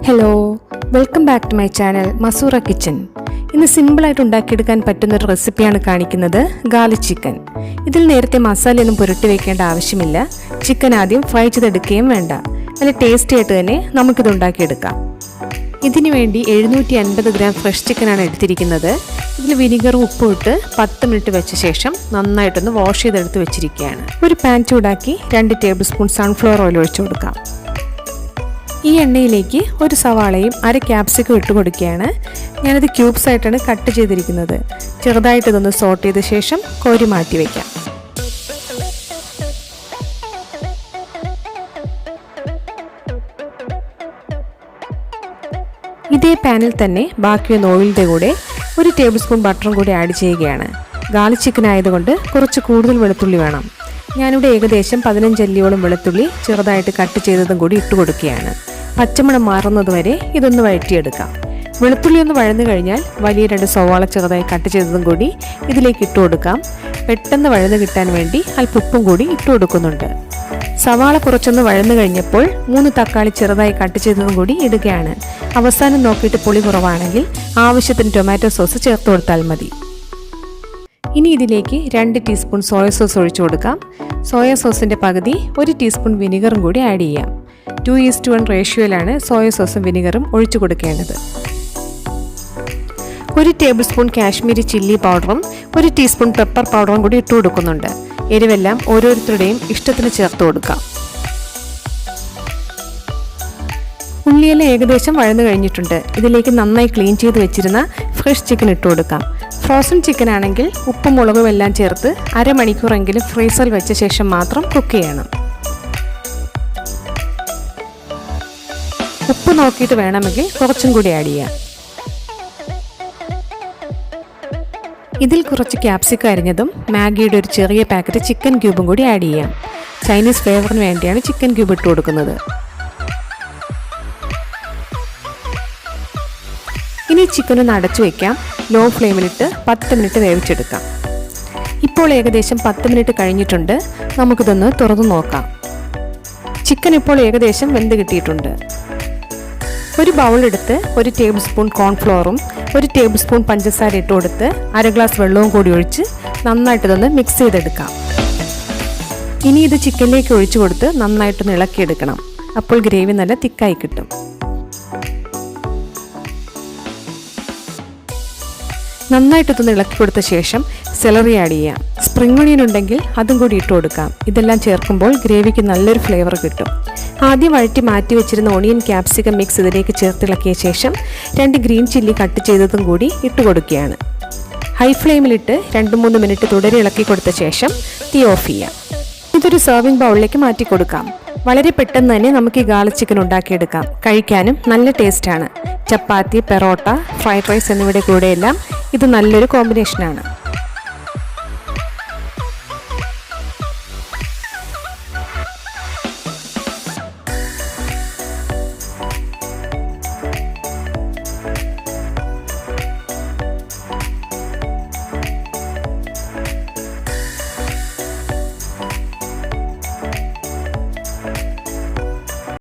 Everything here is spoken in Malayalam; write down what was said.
Hello, welcome back to my channel Masoora kitchen. ഇന്ന് സിമ്പിളായിട്ട് ഉണ്ടാക്കിയെടുക്കാൻ പറ്റുന്നൊരു റെസിപ്പിയാണ് കാണിക്കുന്നത്, ഗാർലിക് ചിക്കൻ. ഇതിൽ നേരത്തെ മസാലയൊന്നും പുരട്ടി വയ്ക്കേണ്ട ആവശ്യമില്ല. ചിക്കൻ ആദ്യം ഫ്രൈ ചെയ്തെടുക്കുകയും വേണ്ട. നല്ല ടേസ്റ്റി ആയിട്ട് തന്നെ നമുക്കിത് ഉണ്ടാക്കിയെടുക്കാം. ഇതിനു വേണ്ടി 750 ഗ്രാം ഫ്രഷ് ചിക്കനാണ് എടുത്തിരിക്കുന്നത്. ഇതിൽ വിനിഗറും ഉപ്പും ഇട്ട് 10 മിനിറ്റ് വെച്ച ശേഷം നന്നായിട്ടൊന്ന് വാഷ് ചെയ്തെടുത്ത് വെച്ചിരിക്കുകയാണ്. ഒരു പാൻ ചൂടാക്കി 2 ടേബിൾ സ്പൂൺ സൺഫ്ലവർ ഓയിൽ ഒഴിച്ചു കൊടുക്കാം. ഈ എണ്ണയിലേക്ക് ഒരു സവാളയും 1 ക്യാപ്സിക്കം ഇട്ട് കൊടുക്കുകയാണ്. ഞാനത് ക്യൂബ്സ് ആയിട്ടാണ് കട്ട് ചെയ്തിരിക്കുന്നത്. ചെറുതായിട്ട് ഇതൊന്ന് സോട്ട് ചെയ്ത ശേഷം കോരി മാറ്റി വയ്ക്കാം. ഇതേ പാനിൽ തന്നെ ബാക്കിയൊന്ന് ഓയിലിൻ്റെ കൂടെ 1 ടേബിൾ സ്പൂൺ ബട്ടറും കൂടി ആഡ് ചെയ്യുകയാണ്. ഗാർലിക് ചിക്കൻ ആയതുകൊണ്ട് കുറച്ച് കൂടുതൽ വെളുത്തുള്ളി വേണം. ഞാനിവിടെ ഏകദേശം 15 അല്ലിയോളം വെളുത്തുള്ളി ചെറുതായിട്ട് കട്ട് ചെയ്തതും കൂടി ഇട്ട് കൊടുക്കുകയാണ്. പച്ചമണം മാറുന്നതുവരെ ഇതൊന്ന് വഴറ്റിയെടുക്കാം. വെളുത്തുള്ളി ഒന്ന് വഴന്നു കഴിഞ്ഞാൽ വലിയ 2 സവാള ചെറുതായി കട്ട് ചെയ്തതും കൂടി ഇതിലേക്ക് ഇട്ട് കൊടുക്കാം. പെട്ടെന്ന് വഴന്നു കിട്ടാൻ വേണ്ടി അല്പം ഉപ്പും കൂടി ഇട്ട് കൊടുക്കുന്നുണ്ട്. സവാള കുറച്ചൊന്ന് വഴന്നു കഴിഞ്ഞപ്പോൾ 3 തക്കാളി ചെറുതായി കട്ട് ചെയ്തതും കൂടി ഇടുകയാണ്. അവസാനം നോക്കിയിട്ട് പുളി കുറവാണെങ്കിൽ ആവശ്യത്തിന് ടൊമാറ്റോ സോസ് ചേർത്ത് കൊടുത്താൽ മതി. ഇനി ഇതിലേക്ക് 2 ടീസ്പൂൺ സോയ സോസ് ഒഴിച്ചു കൊടുക്കാം. സോയ സോസിൻ്റെ പകുതി 1 ടീസ്പൂൺ വിനിഗറും കൂടി ആഡ് ചെയ്യാം. 2:1 റേഷ്യോയിലാണ് സോയ സോസും വിനിഗറും ഒഴിച്ചു കൊടുക്കേണ്ടത്. 1 ടേബിൾ സ്പൂൺ കാശ്മീരി ചില്ലി പൗഡറും 1 ടീസ്പൂൺ പെപ്പർ പൗഡറും കൂടി ഇട്ട് കൊടുക്കുന്നുണ്ട്. എരിവെല്ലാം ഓരോരുത്തരുടെയും ഇഷ്ടത്തിന് ചേർത്ത് കൊടുക്കാം. ഉള്ളിയെല്ലാം ഏകദേശം വഴന്നു കഴിഞ്ഞിട്ടുണ്ട്. ഇതിലേക്ക് നന്നായി ക്ലീൻ ചെയ്ത് വെച്ചിരുന്ന ഫ്രഷ് ചിക്കൻ ഇട്ട് കൊടുക്കാം. ഫ്രോസൺ ചിക്കൻ ആണെങ്കിൽ ഉപ്പും മുളകും എല്ലാം ചേർത്ത് അരമണിക്കൂറെങ്കിലും ഫ്രീസറിൽ വെച്ച ശേഷം മാത്രം കുക്ക് ചെയ്യണം. ഉപ്പ് നോക്കിയിട്ട് വേണമെങ്കിൽ കുറച്ചും കൂടി ആഡ് ചെയ്യാം. ഇതിൽ കുറച്ച് ക്യാപ്സിക്കം അരിഞ്ഞതും മാഗിയുടെ ഒരു ചെറിയ പാക്കറ്റ് ചിക്കൻ ക്യൂബും കൂടി ആഡ് ചെയ്യാം. ചൈനീസ് ഫ്ലേവറിന് വേണ്ടിയാണ് ചിക്കൻ ക്യൂബ് ഇട്ട് കൊടുക്കുന്നത്. ഇനി ചിക്കൻ ഒന്ന് അടച്ചു വയ്ക്കാം. ലോ ഫ്ലെയിമിലിട്ട് 10 മിനിറ്റ് വേവിച്ചെടുക്കാം. ഇപ്പോൾ ഏകദേശം 10 മിനിറ്റ് കഴിഞ്ഞിട്ടുണ്ട്. നമുക്കിതൊന്ന് തുറന്നു നോക്കാം. ചിക്കൻ ഇപ്പോൾ ഏകദേശം വെന്ത് കിട്ടിയിട്ടുണ്ട്. ഒരു ബൗൾ എടുത്ത് 1 ടേബിൾ സ്പൂൺ കോൺഫ്ലോറും 1 ടേബിൾ സ്പൂൺ പഞ്ചസാര ഇട്ട് കൊടുത്ത് 1/2 ഗ്ലാസ് വെള്ളവും കൂടി ഒഴിച്ച് നന്നായിട്ടിതൊന്ന് മിക്സ് ചെയ്തെടുക്കാം. ഇനി ഇത് ചിക്കനിലേക്ക് ഒഴിച്ചു കൊടുത്ത് നന്നായിട്ടൊന്ന് ഇളക്കിയെടുക്കണം. അപ്പോൾ ഗ്രേവി നല്ല തിക്കായി കിട്ടും. നന്നായിട്ടൊന്ന് ഇളക്കി കൊടുത്ത ശേഷം സെലറി ആഡ് ചെയ്യാം. സ്പ്രിംഗ് ഒണിയൻ ഉണ്ടെങ്കിൽ അതും കൂടി ഇട്ട് കൊടുക്കാം. ഇതെല്ലാം ചേർക്കുമ്പോൾ ഗ്രേവിക്ക് നല്ലൊരു ഫ്ലേവർ കിട്ടും. ആദ്യം വഴറ്റി മാറ്റി വെച്ചിരുന്ന ഓണിയൻ ക്യാപ്സിക്കം മിക്സ് ഇതിലേക്ക് ചേർത്തിളക്കിയ ശേഷം 2 ഗ്രീൻ ചില്ലി കട്ട് ചെയ്തതും കൂടി ഇട്ട് കൊടുക്കുകയാണ്. ഹൈ ഫ്ലെയിമിലിട്ട് 2-3 മിനിറ്റ് തുടരെ ഇളക്കി കൊടുത്ത ശേഷം തീ ഓഫ് ചെയ്യാം. ഇതൊരു സെർവിംഗ് ബൗളിലേക്ക് മാറ്റി കൊടുക്കാം. വളരെ പെട്ടെന്ന് തന്നെ നമുക്ക് ഈ ഗാർലിക് ചിക്കൻ ഉണ്ടാക്കിയെടുക്കാം. കഴിക്കാനും നല്ല ടേസ്റ്റാണ്. ചപ്പാത്തി, പെറോട്ട, ഫ്രൈഡ് റൈസ് എന്നിവയുടെ കൂടെയെല്ലാം ഇത് നല്ലൊരു കോമ്പിനേഷനാണ്.